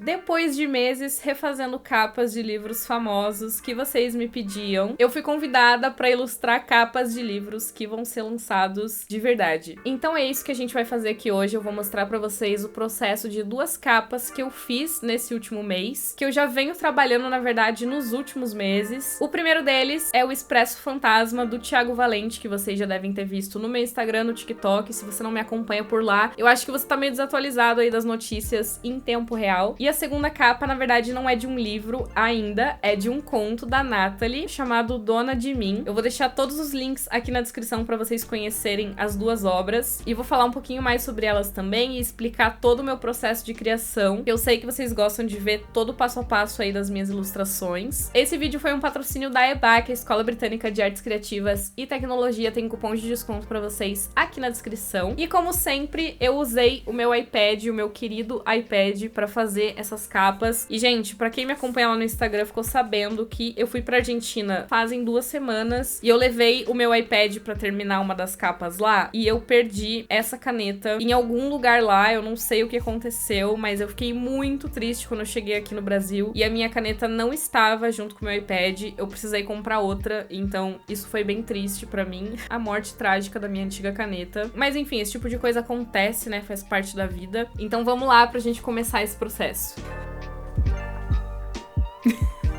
Depois de meses refazendo capas de livros famosos que vocês me pediam, eu fui convidada para ilustrar capas de livros que vão ser lançados de verdade. Então é isso que a gente vai fazer aqui hoje. Eu vou mostrar para vocês o processo de duas capas que eu fiz nesse último mês, que eu já venho trabalhando, na verdade, nos últimos meses. O primeiro deles é o Expresso Fantasma, do Thiago Valente, que vocês já devem ter visto no meu Instagram, no TikTok. Se você não me acompanha por lá, eu acho que você tá meio desatualizado aí das notícias em tempo real. E a segunda capa, na verdade, não é de um livro ainda, é de um conto da Nathalie, chamado Dona de Mim. Eu vou deixar todos os links aqui na descrição pra vocês conhecerem as duas obras. E vou falar um pouquinho mais sobre elas também e explicar todo o meu processo de criação. Eu sei que vocês gostam de ver todo o passo a passo aí das minhas ilustrações. Esse vídeo foi um patrocínio da EBAC, a Escola Britânica de Artes Criativas e Tecnologia. Tem cupom de desconto pra vocês aqui na descrição. E como sempre, eu usei o meu iPad, o meu querido iPad, pra fazer essas capas. E, gente, pra quem me acompanha lá no Instagram, ficou sabendo que eu fui pra Argentina fazem 2 semanas e eu levei o meu iPad pra terminar uma das capas lá e eu perdi essa caneta em algum lugar lá. Eu não sei o que aconteceu, mas eu fiquei muito triste quando eu cheguei aqui no Brasil e a minha caneta não estava junto com o meu iPad. Eu precisei comprar outra, então isso foi bem triste pra mim, a morte trágica da minha antiga caneta. Mas enfim, esse tipo de coisa acontece, né? Faz parte da vida. Então vamos lá pra gente começar esse processo.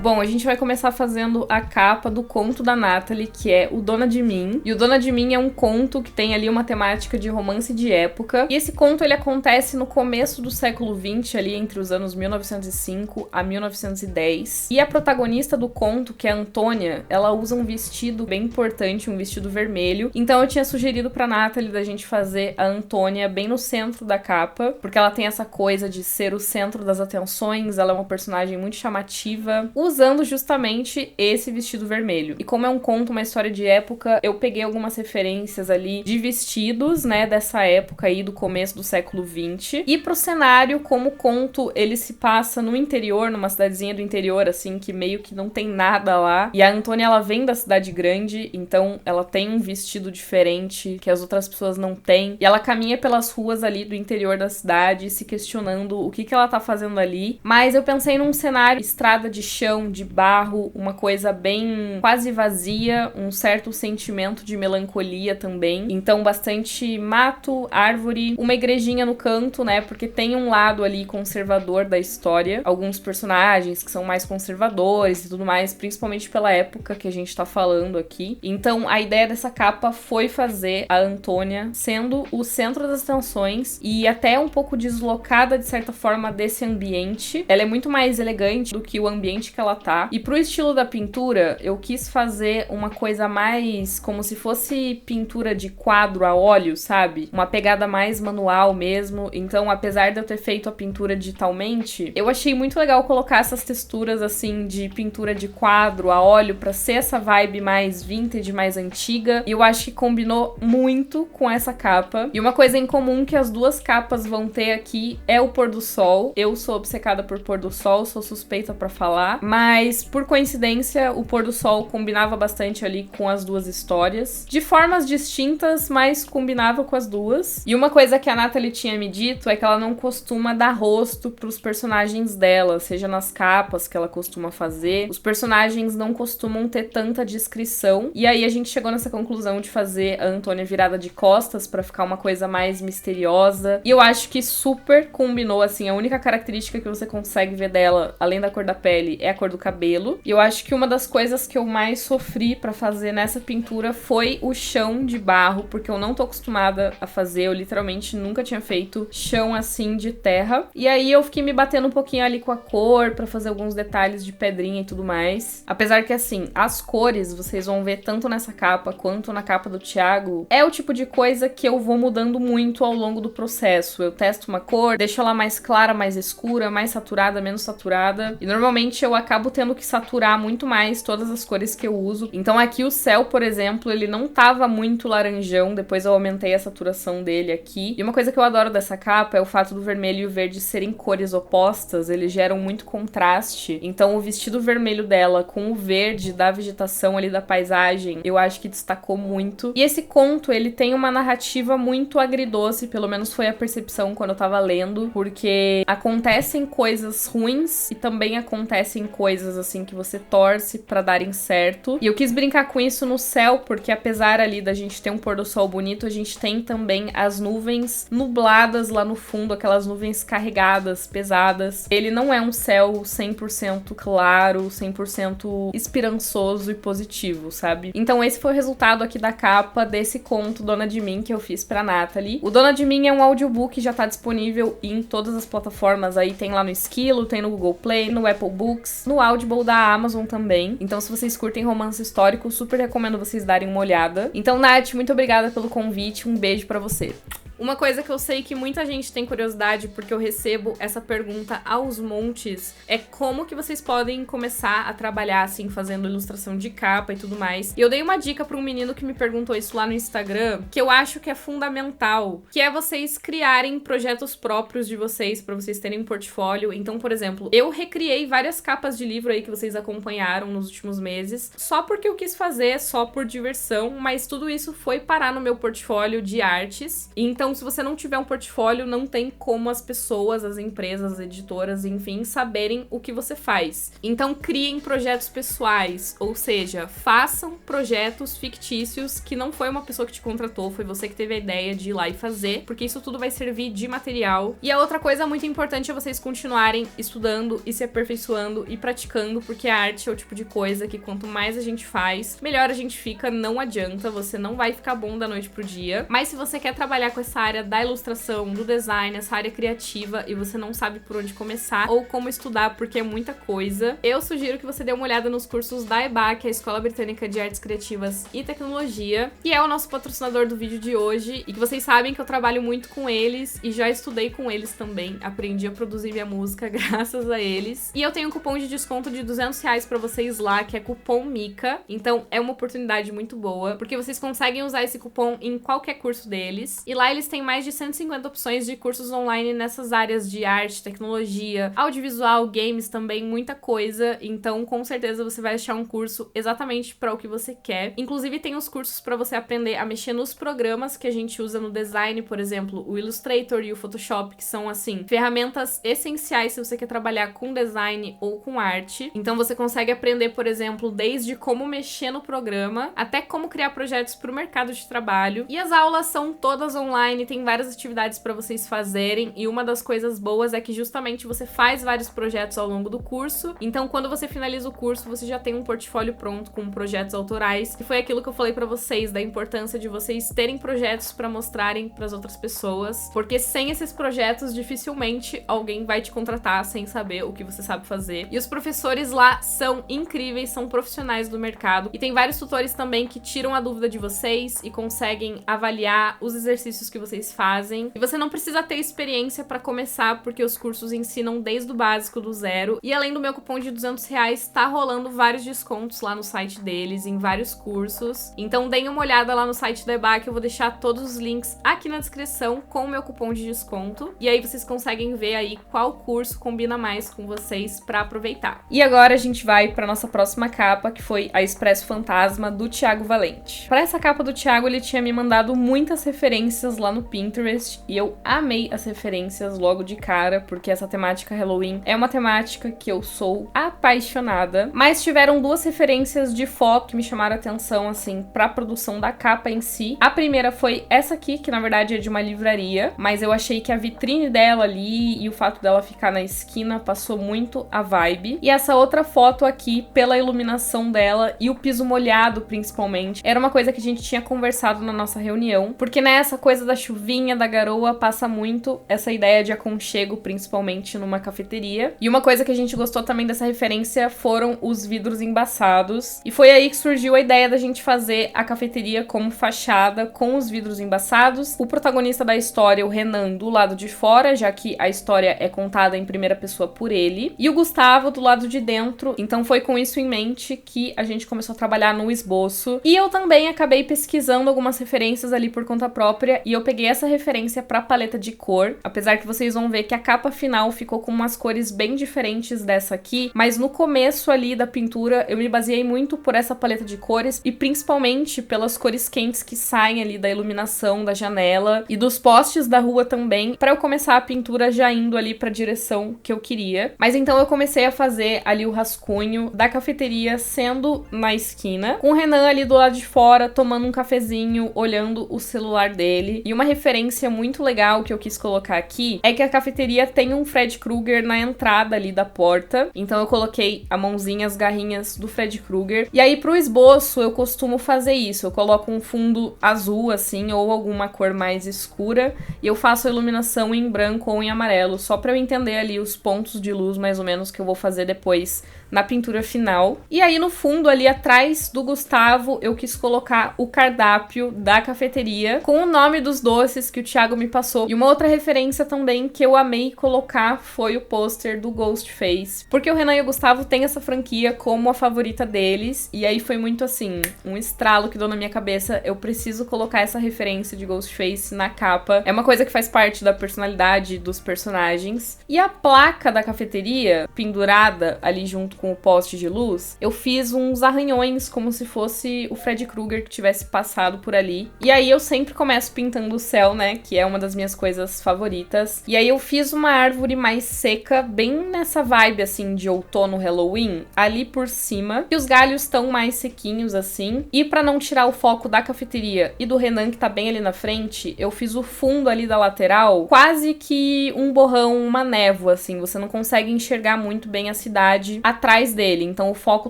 Bom, a gente vai começar fazendo a capa do conto da Nathalie, que é o Dona de Mim. E o Dona de Mim é um conto que tem ali uma temática de romance de época. E esse conto, ele acontece no começo do século XX, ali entre os anos 1905 a 1910. E a protagonista do conto, que é a Antônia, ela usa um vestido bem importante, um vestido vermelho. Então eu tinha sugerido pra Nathalie da gente fazer a Antônia bem no centro da capa, porque ela tem essa coisa de ser o centro das atenções, ela é uma personagem muito chamativa, usando justamente esse vestido vermelho. E como é um conto, uma história de época, eu peguei algumas referências ali de vestidos, né, dessa época aí do começo do século XX. E pro cenário, como o conto, ele se passa no interior, numa cidadezinha do interior, assim, que meio que não tem nada lá. E a Antônia, ela vem da cidade grande, então ela tem um vestido diferente que as outras pessoas não têm. E ela caminha pelas ruas ali do interior da cidade, se questionando o que ela tá fazendo ali. Mas eu pensei num cenário, estrada de chão, de barro, uma coisa bem quase vazia, um certo sentimento de melancolia também. Então, bastante mato, árvore, uma igrejinha no canto, né? Porque tem um lado ali conservador da história. Alguns personagens que são mais conservadores e tudo mais, principalmente pela época que a gente tá falando aqui. Então, a ideia dessa capa foi fazer a Antônia sendo o centro das atenções e até um pouco deslocada, de certa forma, desse ambiente. Ela é muito mais elegante do que o ambiente que ela tá. E pro estilo da pintura, eu quis fazer uma coisa mais como se fosse pintura de quadro a óleo, sabe? Uma pegada mais manual mesmo. Então, apesar de eu ter feito a pintura digitalmente, eu achei muito legal colocar essas texturas assim de pintura de quadro a óleo pra ser essa vibe mais vintage, mais antiga. E eu acho que combinou muito com essa capa. E uma coisa em comum que as duas capas vão ter aqui é o pôr do sol. Eu sou obcecada por pôr do sol, sou suspeita pra falar, mas por coincidência o pôr do sol combinava bastante ali com as duas histórias, de formas distintas, mas combinava com as duas. E uma coisa que a Nathalie tinha me dito é que ela não costuma dar rosto pros personagens dela, seja nas capas que ela costuma fazer, os personagens não costumam ter tanta descrição, e aí a gente chegou nessa conclusão de fazer a Antônia virada de costas pra ficar uma coisa mais misteriosa, e eu acho que super combinou, assim, a única característica que você consegue ver dela, além da cor da pele, é a cor do cabelo. E eu acho que uma das coisas que eu mais sofri pra fazer nessa pintura foi o chão de barro, porque eu não tô acostumada a fazer, eu literalmente nunca tinha feito chão assim de terra. E aí eu fiquei me batendo um pouquinho ali com a cor pra fazer alguns detalhes de pedrinha e tudo mais. Apesar que, assim, as cores, vocês vão ver tanto nessa capa quanto na capa do Thiago, é o tipo de coisa que eu vou mudando muito ao longo do processo. Eu testo uma cor, deixo ela mais clara, mais escura, mais saturada, menos saturada. E normalmente eu acabo acabo tendo que saturar muito mais todas as cores que eu uso. Então aqui o céu, por exemplo, ele não tava muito laranjão, depois eu aumentei a saturação dele aqui. E uma coisa que eu adoro dessa capa é o fato do vermelho e o verde serem cores opostas, eles geram muito contraste. Então o vestido vermelho dela com o verde da vegetação ali da paisagem, eu acho que destacou muito. E esse conto, ele tem uma narrativa muito agridoce, pelo menos foi a percepção quando eu tava lendo, porque acontecem coisas ruins e também acontecem coisas assim que você torce pra darem certo. E eu quis brincar com isso no céu, porque apesar ali da gente ter um pôr do sol bonito, a gente tem também as nuvens nubladas lá no fundo, aquelas nuvens carregadas, pesadas. Ele não é um céu 100% claro, 100% esperançoso e positivo, sabe? Então esse foi o resultado aqui da capa desse conto Dona de Mim que eu fiz pra Nathalie. O Dona de Mim é um audiobook, já tá disponível em todas as plataformas aí, tem lá no Esquilo, tem no Google Play, no Apple Books, no Audible da Amazon também. Então se vocês curtem romance histórico, super recomendo vocês darem uma olhada. Então, Nath, muito obrigada pelo convite, um beijo pra você. Uma coisa que eu sei que muita gente tem curiosidade, porque eu recebo essa pergunta aos montes, é como que vocês podem começar a trabalhar, assim, fazendo ilustração de capa e tudo mais. E eu dei uma dica pra um menino que me perguntou isso lá no Instagram, que eu acho que é fundamental, que é vocês criarem projetos próprios de vocês, pra vocês terem um portfólio. Então, por exemplo, eu recriei várias capas de livro aí que vocês acompanharam nos últimos meses, só porque eu quis fazer, só por diversão, mas tudo isso foi parar no meu portfólio de artes. Então, se você não tiver um portfólio, não tem como as pessoas, as empresas, as editoras, enfim, saberem o que você faz. Então, criem projetos pessoais, ou seja, façam projetos fictícios que não foi uma pessoa que te contratou, foi você que teve a ideia de ir lá e fazer, porque isso tudo vai servir de material. E a outra coisa muito importante é vocês continuarem estudando e se aperfeiçoando e praticando, porque a arte é o tipo de coisa que quanto mais a gente faz, melhor a gente fica, não adianta, você não vai ficar bom da noite pro dia. Mas se você quer trabalhar com essa área da ilustração, do design, essa área criativa e você não sabe por onde começar ou como estudar porque é muita coisa, eu sugiro que você dê uma olhada nos cursos da EBAC, a Escola Britânica de Artes Criativas e Tecnologia, que é o nosso patrocinador do vídeo de hoje e que vocês sabem que eu trabalho muito com eles e já estudei com eles também, aprendi a produzir minha música graças a eles. E eu tenho um cupom de desconto de R$200 pra vocês lá, que é cupom MICA, então é uma oportunidade muito boa, porque vocês conseguem usar esse cupom em qualquer curso deles, e lá eles têm mais de 150 opções de cursos online nessas áreas de arte, tecnologia, audiovisual, games também, muita coisa. Então, com certeza você vai achar um curso exatamente para o que você quer. Inclusive, tem os cursos para você aprender a mexer nos programas que a gente usa no design, por exemplo, o Illustrator e o Photoshop, que são, assim, ferramentas essenciais se você quer trabalhar com design ou com arte. Então, você consegue aprender, por exemplo, desde como mexer no programa até como criar projetos para o mercado de trabalho. E as aulas são todas online, tem várias atividades para vocês fazerem, e uma das coisas boas é que justamente você faz vários projetos ao longo do curso, então quando você finaliza o curso, você já tem um portfólio pronto com projetos autorais, e foi aquilo que eu falei para vocês, da importância de vocês terem projetos para mostrarem para as outras pessoas, porque sem esses projetos, dificilmente alguém vai te contratar sem saber o que você sabe fazer. E os professores lá são incríveis, são profissionais do mercado, e tem vários tutores também que tiram a dúvida de vocês e conseguem avaliar os exercícios que vocês fazem. E você não precisa ter experiência para começar, porque os cursos ensinam desde o básico, do zero. E além do meu cupom de R$200, tá rolando vários descontos lá no site deles, em vários cursos. Então deem uma olhada lá no site da EBAC, eu vou deixar todos os links aqui na descrição com o meu cupom de desconto. E aí vocês conseguem ver aí qual curso combina mais com vocês para aproveitar. E agora a gente vai para nossa próxima capa, que foi a Expresso Fantasma, do Thiago Valente. Para essa capa do Thiago, ele tinha me mandado muitas referências lá no Pinterest, e eu amei as referências logo de cara, porque essa temática Halloween é uma temática que eu sou apaixonada. Mas tiveram duas referências de foto que me chamaram a atenção, assim, pra produção da capa em si. A primeira foi essa aqui, que na verdade é de uma livraria, mas eu achei que a vitrine dela ali e o fato dela ficar na esquina passou muito a vibe. E essa outra foto aqui, pela iluminação dela e o piso molhado, principalmente, era uma coisa que a gente tinha conversado na nossa reunião, porque nessa coisa da chuvinha, da garoa, passa muito essa ideia de aconchego, principalmente numa cafeteria. E uma coisa que a gente gostou também dessa referência foram os vidros embaçados. E foi aí que surgiu a ideia da gente fazer a cafeteria como fachada com os vidros embaçados. O protagonista da história, o Renan, do lado de fora, já que a história é contada em primeira pessoa por ele. E o Gustavo do lado de dentro. Então foi com isso em mente que a gente começou a trabalhar no esboço. E eu também acabei pesquisando algumas referências ali por conta própria. E eu peguei essa referência pra paleta de cor. Apesar que vocês vão ver que a capa final ficou com umas cores bem diferentes dessa aqui. Mas no começo ali da pintura, eu me baseei muito por essa paleta de cores. E principalmente pelas cores quentes que saem ali da iluminação da janela. E dos postes da rua também. Pra eu começar a pintura já indo ali pra direção que eu queria. Mas então eu comecei a fazer ali o rascunho da cafeteria sendo na esquina. Com o Renan ali do lado de fora, tomando um cafezinho, olhando o celular dele. E uma referência muito legal que eu quis colocar aqui é que a cafeteria tem um Fred Krueger na entrada ali da porta. Então eu coloquei a mãozinha, as garrinhas do Fred Krueger. E aí pro esboço eu costumo fazer isso. Eu coloco um fundo azul assim, ou alguma cor mais escura. E eu faço a iluminação em branco ou em amarelo, só pra eu entender ali os pontos de luz mais ou menos que eu vou fazer depois na pintura final. E aí no fundo ali atrás do Gustavo eu quis colocar o cardápio da cafeteria com o nome dos doces que o Thiago me passou. E uma outra referência também que eu amei colocar foi o pôster do Ghostface, porque o Renan e o Gustavo têm essa franquia como a favorita deles, e aí foi muito assim, um estralo que deu na minha cabeça, eu preciso colocar essa referência de Ghostface na capa. É uma coisa que faz parte da personalidade dos personagens. E a placa da cafeteria pendurada ali junto com o poste de luz, eu fiz uns arranhões como se fosse o Fred Krueger que tivesse passado por ali. E aí eu sempre começo pintando o céu, né, que é uma das minhas coisas favoritas. E aí eu fiz uma árvore mais seca, bem nessa vibe assim de outono Halloween, ali por cima. E os galhos estão mais sequinhos assim. E pra não tirar o foco da cafeteria e do Renan que tá bem ali na frente, eu fiz o fundo ali da lateral, quase que um borrão, uma névoa assim, você não consegue enxergar muito bem a cidade atrás dele, então o foco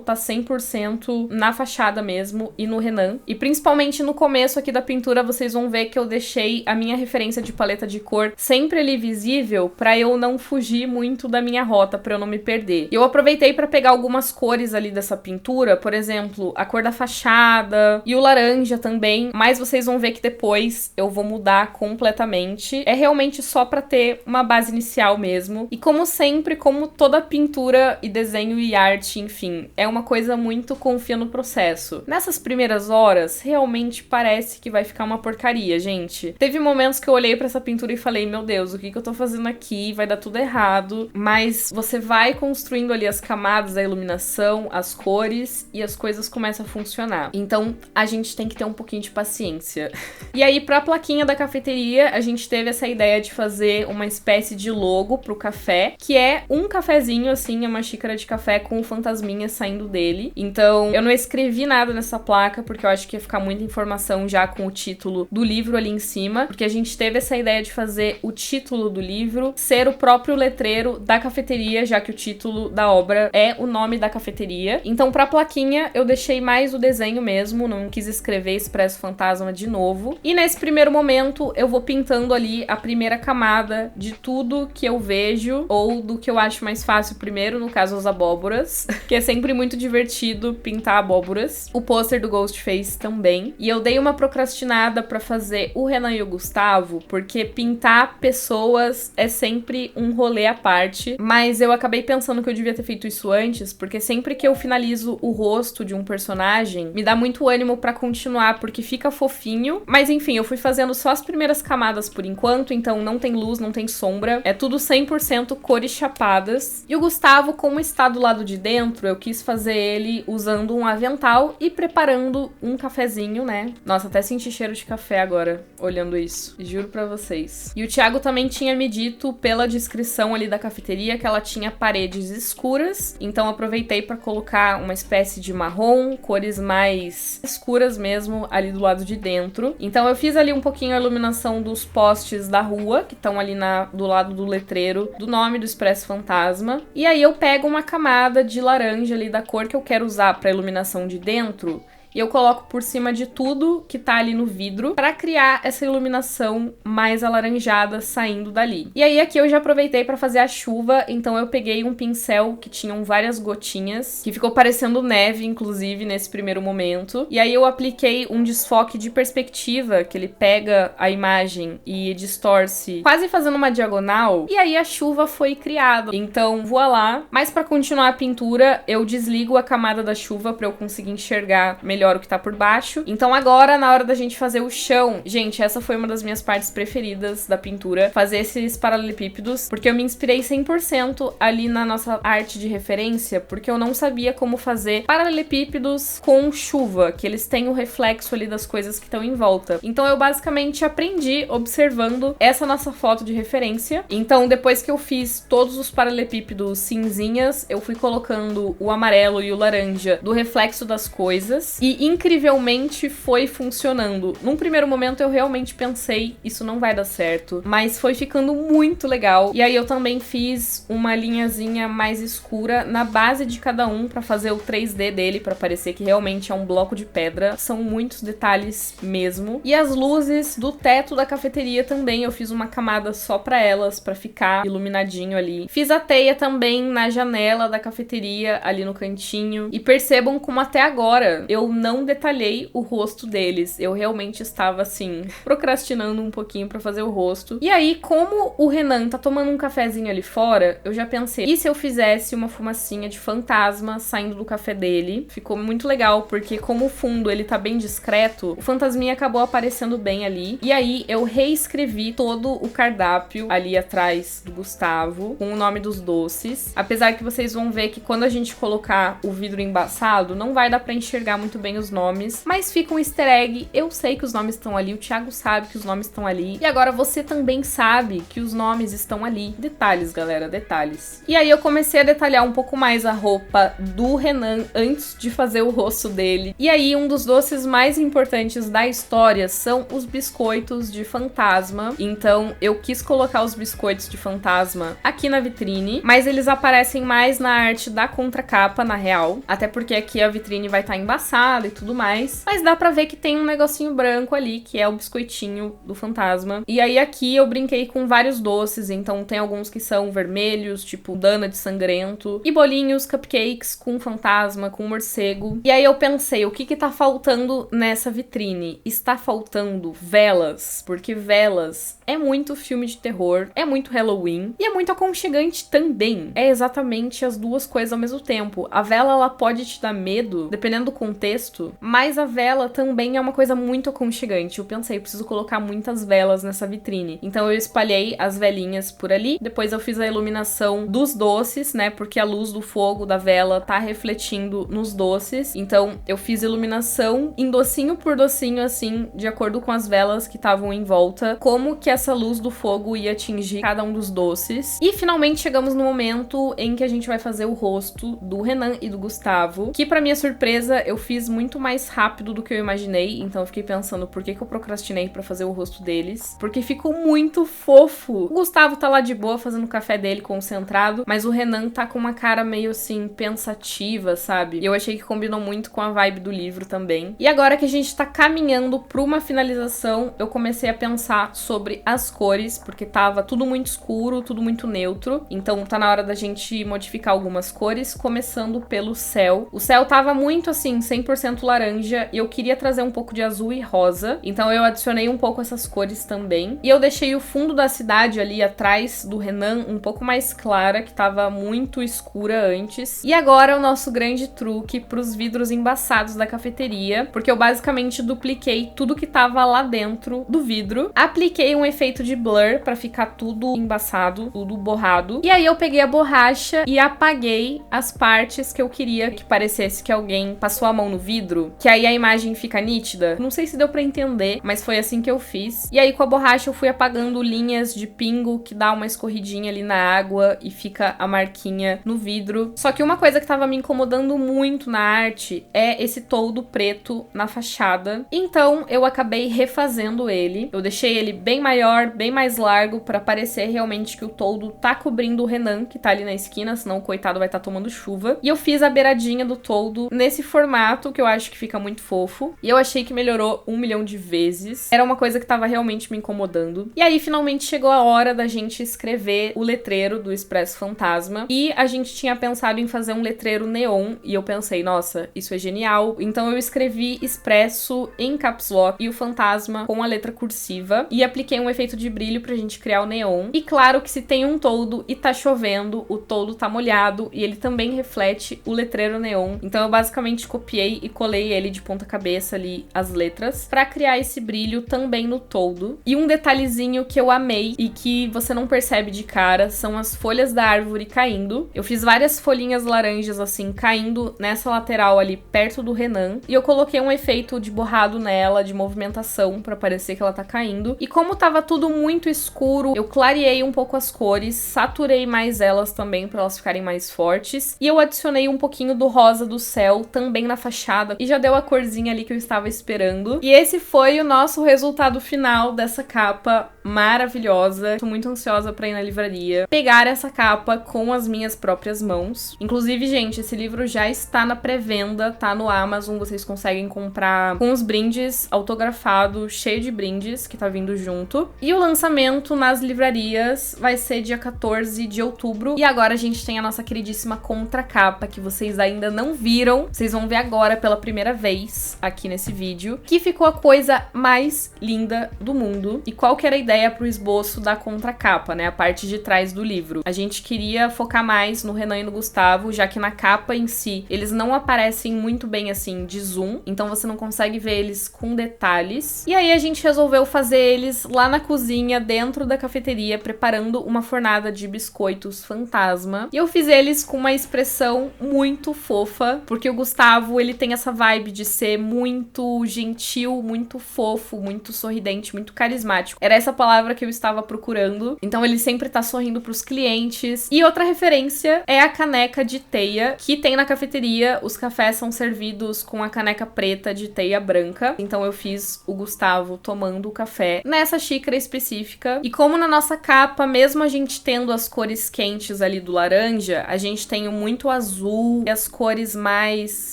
tá 100% na fachada mesmo e no Renan. E principalmente no começo aqui da pintura vocês vão ver que eu deixei a minha referência de paleta de cor sempre ali visível pra eu não fugir muito da minha rota, pra eu não me perder. Eu aproveitei pra pegar algumas cores ali dessa pintura, por exemplo, a cor da fachada e o laranja também, mas vocês vão ver que depois eu vou mudar completamente. É realmente só pra ter uma base inicial mesmo. E como sempre, como toda pintura e desenho e arte, enfim, é uma coisa muito confia no processo. Nessas primeiras horas, realmente parece que vai ficar uma porcaria, gente. Teve momentos que eu olhei pra essa pintura e falei, meu Deus, o que eu tô fazendo aqui? Vai dar tudo errado. Mas você vai construindo ali as camadas da iluminação, as cores, e as coisas começam a funcionar. Então, a gente tem que ter um pouquinho de paciência. E aí, pra plaquinha da cafeteria, a gente teve essa ideia de fazer uma espécie de logo pro café, que é um cafezinho, assim, é uma xícara de café com o fantasminha saindo dele. Então, eu não escrevi nada nessa placa, porque eu acho que ia ficar muita informação já com o título do livro ali em cima, porque a gente teve essa ideia de fazer o título do livro ser o próprio letreiro da cafeteria, já que o título da obra é o nome da cafeteria. Então, pra plaquinha, eu deixei mais o desenho mesmo, não quis escrever Expresso Fantasma de novo. E nesse primeiro momento, eu vou pintando ali a primeira camada de tudo que eu vejo, ou do que eu acho mais fácil primeiro, no caso as abóboras, que é sempre muito divertido pintar abóboras. O pôster do Ghostface também. E eu dei uma procrastinada pra fazer o Renan e o Gustavo, porque pintar pessoas é sempre um rolê à parte, mas eu acabei pensando que eu devia ter feito isso antes, porque sempre que eu finalizo o rosto de um personagem, me dá muito ânimo pra continuar, porque fica fofinho. Mas enfim, eu fui fazendo só as primeiras camadas por enquanto, então não tem luz, não tem sombra, é tudo 100% cores chapadas. E o Gustavo, como está do lado de dentro, eu quis fazer ele usando um avental e preparando um cafezinho, né? Nossa, até senti cheiro de café agora, olhando isso. Juro pra vocês. E o Thiago também tinha me dito, pela descrição ali da cafeteria, que ela tinha paredes escuras. Então aproveitei pra colocar uma espécie de marrom, cores mais escuras mesmo, ali do lado de dentro. Então eu fiz ali um pouquinho a iluminação dos postes da rua, que estão ali do lado do letreiro do nome do Expresso Fantasma. E aí eu pego uma camada de laranja ali da cor que eu quero usar pra iluminação de dentro e eu coloco por cima de tudo que tá ali no vidro pra criar essa iluminação mais alaranjada saindo dali. E aí aqui eu já aproveitei pra fazer a chuva, então eu peguei um pincel que tinham várias gotinhas, que ficou parecendo neve, inclusive, nesse primeiro momento. E aí eu apliquei um desfoque de perspectiva, que ele pega a imagem e distorce, quase fazendo uma diagonal, e aí a chuva foi criada. Então, voilá. Mas pra continuar a pintura, eu desligo a camada da chuva pra eu conseguir enxergar melhor o que tá por baixo. Então agora, na hora da gente fazer o chão, gente, essa foi uma das minhas partes preferidas da pintura, fazer esses paralelepípedos, porque eu me inspirei 100% ali na nossa arte de referência, porque eu não sabia como fazer paralelepípedos com chuva, que eles têm o reflexo ali das coisas que estão em volta. Então eu basicamente aprendi observando essa nossa foto de referência. Então depois que eu fiz todos os paralelepípedos cinzinhas, eu fui colocando o amarelo e o laranja do reflexo das coisas e incrivelmente foi funcionando. Num primeiro momento eu realmente pensei, isso não vai dar certo, mas foi ficando muito legal. E aí eu também fiz uma linhazinha mais escura na base de cada um pra fazer o 3D dele, pra parecer que realmente é um bloco de pedra. São muitos detalhes mesmo. E as luzes do teto da cafeteria também, eu fiz uma camada só pra elas, pra ficar iluminadinho ali. Fiz a teia também na janela da cafeteria, ali no cantinho. E percebam como até agora eu não detalhei o rosto deles. Eu realmente estava, assim, procrastinando um pouquinho pra fazer o rosto. E aí, como o Renan tá tomando um cafezinho ali fora, eu já pensei, e se eu fizesse uma fumacinha de fantasma saindo do café dele? Ficou muito legal, porque como o fundo ele tá bem discreto, o fantasminha acabou aparecendo bem ali. E aí, eu reescrevi todo o cardápio ali atrás do Gustavo, com o nome dos doces. Apesar que vocês vão ver que quando a gente colocar o vidro embaçado, não vai dar pra enxergar muito bem os nomes, mas fica um easter egg. Eu sei que os nomes estão ali, o Thiago sabe que os nomes estão ali, e agora você também sabe que os nomes estão ali. Detalhes, galera, detalhes. E aí eu comecei a detalhar um pouco mais a roupa do Renan antes de fazer o rosto dele. E aí um dos doces mais importantes da história são os biscoitos de fantasma. Então eu quis colocar os biscoitos de fantasma aqui na vitrine, mas eles aparecem mais na arte da contracapa, na real. Até porque aqui a vitrine vai estar embaçada e tudo mais. Mas dá pra ver que tem um negocinho branco ali, que é o biscoitinho do fantasma. E aí aqui eu brinquei com vários doces, então tem alguns que são vermelhos, tipo dana de sangrento, e bolinhos, cupcakes com fantasma, com morcego. E aí eu pensei, o que tá faltando nessa vitrine? Está faltando velas, porque velas é muito filme de terror, é muito Halloween e é muito aconchegante também. É exatamente as duas coisas ao mesmo tempo. A vela, ela pode te dar medo, dependendo do contexto, mas a vela também é uma coisa muito aconchegante. Eu pensei, eu preciso colocar muitas velas nessa vitrine. Então eu espalhei as velinhas por ali, depois eu fiz a iluminação dos doces, né, porque a luz do fogo da vela tá refletindo nos doces. Então eu fiz iluminação em docinho por docinho, assim, de acordo com as velas que estavam em volta, como que essa luz do fogo ia atingir cada um dos doces. E finalmente chegamos no momento em que a gente vai fazer o rosto do Renan e do Gustavo, que pra minha surpresa eu fiz muito mais rápido do que eu imaginei, então eu fiquei pensando por que eu procrastinei pra fazer o rosto deles, porque ficou muito fofo. O Gustavo tá lá de boa fazendo o café dele concentrado, mas o Renan tá com uma cara meio assim pensativa, sabe? E eu achei que combinou muito com a vibe do livro também. E agora que a gente tá caminhando pra uma finalização, eu comecei a pensar sobre as cores, porque tava tudo muito escuro, tudo muito neutro, então tá na hora da gente modificar algumas cores, começando pelo céu. O céu tava muito assim, 100% laranja, e eu queria trazer um pouco de azul e rosa, então eu adicionei um pouco essas cores também. E eu deixei o fundo da cidade ali atrás do Renan um pouco mais clara, que tava muito escura antes. E agora o nosso grande truque pros vidros embaçados da cafeteria, porque eu basicamente dupliquei tudo que tava lá dentro do vidro, apliquei um efeito de blur pra ficar tudo embaçado, tudo borrado, e aí eu peguei a borracha e apaguei as partes que eu queria que parecesse que alguém passou a mão no vidro, que aí a imagem fica nítida. Não sei se deu pra entender, mas foi assim que eu fiz. E aí com a borracha eu fui apagando linhas de pingo que dá uma escorridinha ali na água e fica a marquinha no vidro. Só que uma coisa que tava me incomodando muito na arte é esse toldo preto na fachada. Então eu acabei refazendo ele. Eu deixei ele bem maior, bem mais largo, pra parecer realmente que o toldo tá cobrindo o Renan, que tá ali na esquina, senão o coitado vai estar tomando chuva. E eu fiz a beiradinha do toldo nesse formato que eu acho que fica muito fofo. E eu achei que melhorou 1 milhão de vezes. Era uma coisa que tava realmente me incomodando. E aí, finalmente, chegou a hora da gente escrever o letreiro do Expresso Fantasma. E a gente tinha pensado em fazer um letreiro neon. E eu pensei, nossa, isso é genial. Então eu escrevi Expresso em caps lock e o fantasma com a letra cursiva. E apliquei um efeito de brilho pra gente criar o neon. E claro que se tem um toldo e tá chovendo, o toldo tá molhado e ele também reflete o letreiro neon. Então eu basicamente copiei e colei ele de ponta cabeça ali, as letras, pra criar esse brilho também no toldo. E um detalhezinho que eu amei e que você não percebe de cara são as folhas da árvore caindo. Eu fiz várias folhinhas laranjas assim, caindo nessa lateral ali, perto do Renan. E eu coloquei um efeito de borrado nela, de movimentação, pra parecer que ela tá caindo. E como tava tudo muito escuro, eu clareei um pouco as cores, saturei mais elas também pra elas ficarem mais fortes. E eu adicionei um pouquinho do rosa do céu também na fachada. E já deu a corzinha ali que eu estava esperando. E esse foi o nosso resultado final dessa capa maravilhosa. Tô muito ansiosa pra ir na livraria pegar essa capa com as minhas próprias mãos. Inclusive, gente, esse livro já está na pré-venda, tá no Amazon, vocês conseguem comprar com os brindes autografados, cheio de brindes que tá vindo junto. E o lançamento nas livrarias vai ser dia 14 de outubro. E agora a gente tem a nossa queridíssima contracapa, que vocês ainda não viram. Vocês vão ver agora pela primeira vez aqui nesse vídeo, que ficou a coisa mais linda do mundo. E qual que era a ideia pro esboço da contracapa, né? A parte de trás do livro. A gente queria focar mais no Renan e no Gustavo, já que na capa em si, eles não aparecem muito bem assim de zoom, então você não consegue ver eles com detalhes. E aí a gente resolveu fazer eles lá na cozinha, dentro da cafeteria, preparando uma fornada de biscoitos fantasma. E eu fiz eles com uma expressão muito fofa, porque o Gustavo, ele tem essa vibe de ser muito gentil, muito fofo, muito sorridente, muito carismático. Era essa palavra que eu estava procurando. Então ele sempre tá sorrindo pros clientes. E outra referência é a caneca de teia que tem na cafeteria. Os cafés são servidos com a caneca preta de teia branca. Então eu fiz o Gustavo tomando o café nessa xícara específica. E como na nossa capa, mesmo a gente tendo as cores quentes ali do laranja, a gente tem o muito azul e as cores mais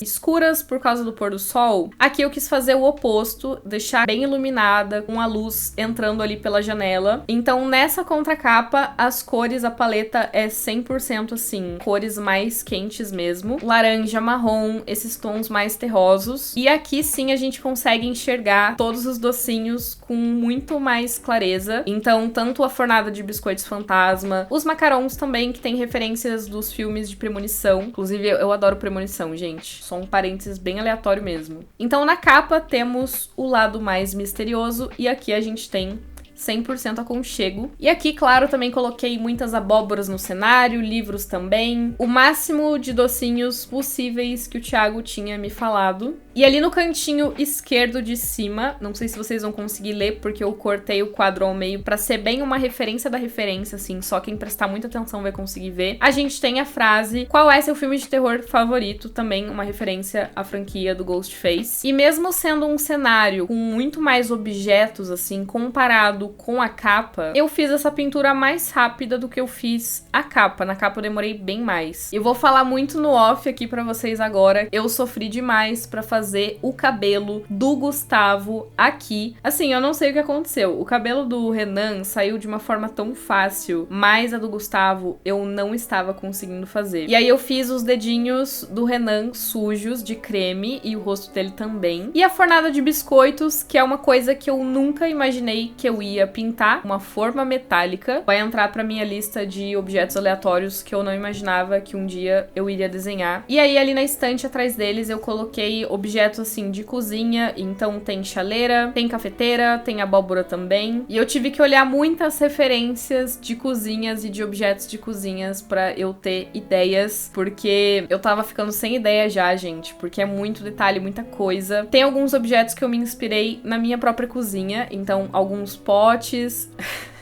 escuras por causa do pôr do sol. Aqui eu quis fazer o oposto, deixar bem iluminada, com a luz entrando ali pela janela. Então nessa contracapa, as cores, a paleta é 100% assim, cores mais quentes mesmo. Laranja, marrom, esses tons mais terrosos. E aqui sim a gente consegue enxergar todos os docinhos com muito mais clareza. Então tanto a fornada de biscoitos fantasma, os macarons também, que tem referências dos filmes de premonição. Inclusive eu adoro premonição, gente. Só um parênteses bem aleatório mesmo. Então na capa temos o lado mais misterioso e aqui a gente tem 100% aconchego. E aqui, claro, também coloquei muitas abóboras no cenário, livros também. O máximo de docinhos possíveis que o Thiago tinha me falado. E ali no cantinho esquerdo de cima, não sei se vocês vão conseguir ler, porque eu cortei o quadro ao meio pra ser bem uma referência da referência, assim, só quem prestar muita atenção vai conseguir ver. A gente tem a frase, qual é seu filme de terror favorito? Também uma referência à franquia do Ghostface. E mesmo sendo um cenário com muito mais objetos, assim, comparado com a capa, eu fiz essa pintura mais rápida do que eu fiz a capa. Na capa eu demorei bem mais. Eu vou falar muito no off aqui pra vocês agora. Eu sofri demais pra fazer o cabelo do Gustavo aqui. Assim, eu não sei o que aconteceu. O cabelo do Renan saiu de uma forma tão fácil, mas a do Gustavo eu não estava conseguindo fazer. E aí eu fiz os dedinhos do Renan sujos de creme e o rosto dele também. E a fornada de biscoitos, que é uma coisa que eu nunca imaginei que eu ia pintar, uma forma metálica. Vai entrar pra minha lista de objetos aleatórios que eu não imaginava que um dia eu iria desenhar. E aí ali na estante atrás deles eu coloquei objetos assim de cozinha, então tem chaleira, tem cafeteira, tem abóbora também. E eu tive que olhar muitas referências de cozinhas e de objetos de cozinhas pra eu ter ideias, porque eu tava ficando sem ideia já, gente, porque é muito detalhe, muita coisa. Tem alguns objetos que eu me inspirei na minha própria cozinha, então alguns potes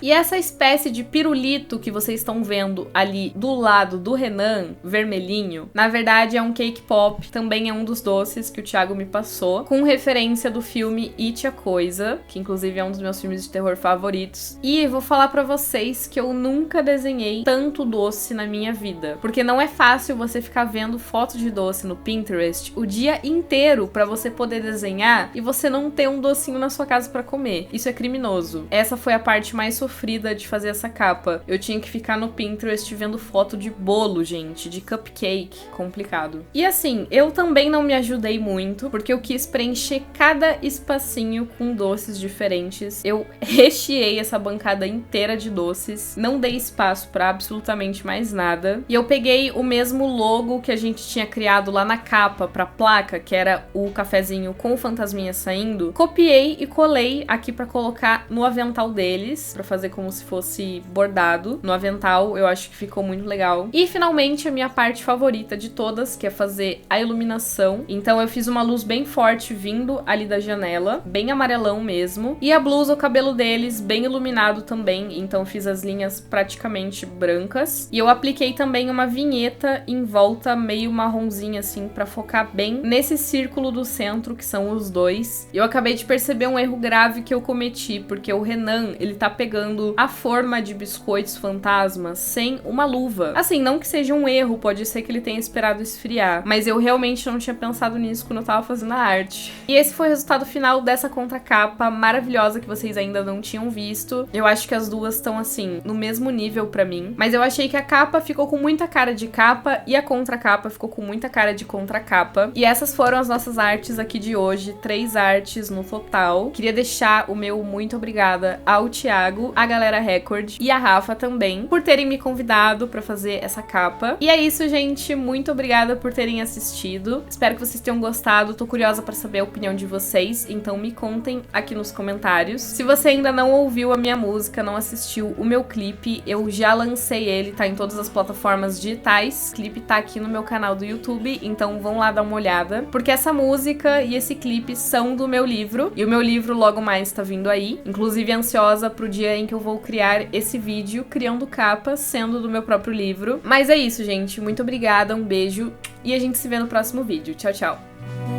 E essa espécie de pirulito que vocês estão vendo ali do lado do Renan, vermelhinho, na verdade é um cake pop, também é um dos doces que o Thiago me passou, com referência do filme It a Coisa, que inclusive é um dos meus filmes de terror favoritos. E vou falar pra vocês que eu nunca desenhei tanto doce na minha vida, porque não é fácil você ficar vendo fotos de doce no Pinterest o dia inteiro pra você poder desenhar e você não ter um docinho na sua casa pra comer. Isso é criminoso. Essa foi a parte mais sofrida de fazer essa capa. Eu tinha que ficar no Pinterest vendo foto de bolo, gente, de cupcake. Complicado. E assim, eu também não me ajudei muito, porque eu quis preencher cada espacinho com doces diferentes. Eu recheei essa bancada inteira de doces, não dei espaço pra absolutamente mais nada. E eu peguei o mesmo logo que a gente tinha criado lá na capa pra placa, que era o cafezinho com o fantasminha saindo, copiei e colei aqui pra colocar no avental deles, pra fazer como se fosse bordado no avental. Eu acho que ficou muito legal. E finalmente a minha parte favorita de todas, que é fazer a iluminação. Então eu fiz uma luz bem forte vindo ali da janela, bem amarelão mesmo. E a blusa, o cabelo deles bem iluminado também, então fiz as linhas praticamente brancas. E eu apliquei também uma vinheta em volta meio marronzinha assim, pra focar bem nesse círculo do centro, que são os dois. Eu acabei de perceber um erro grave que eu cometi, porque o Renan, ele tá pegando a forma de biscoitos fantasmas sem uma luva. Assim, não que seja um erro, pode ser que ele tenha esperado esfriar, mas eu realmente não tinha pensado nisso quando eu tava fazendo a arte. E esse foi o resultado final dessa contracapa maravilhosa que vocês ainda não tinham visto. Eu acho que as duas estão, assim, no mesmo nível pra mim, mas eu achei que a capa ficou com muita cara de capa e a contracapa ficou com muita cara de contracapa. E essas foram as nossas artes aqui de hoje, 3 artes no total. Queria deixar o meu muito obrigada ao Thiago, a Galera Record e a Rafa também, por terem me convidado pra fazer essa capa. E é isso, gente. Muito obrigada por terem assistido. Espero que vocês tenham gostado. Tô curiosa pra saber a opinião de vocês, então me contem aqui nos comentários. Se você ainda não ouviu a minha música, não assistiu o meu clipe, eu já lancei ele, tá em todas as plataformas digitais. O clipe tá aqui no meu canal do YouTube, então vão lá dar uma olhada, porque essa música e esse clipe são do meu livro, e o meu livro logo mais tá vindo aí. Inclusive ansiosa pro dia em que eu vou criar esse vídeo criando capas, sendo do meu próprio livro. Mas é isso, gente. Muito obrigada, um beijo e a gente se vê no próximo vídeo. Tchau, tchau!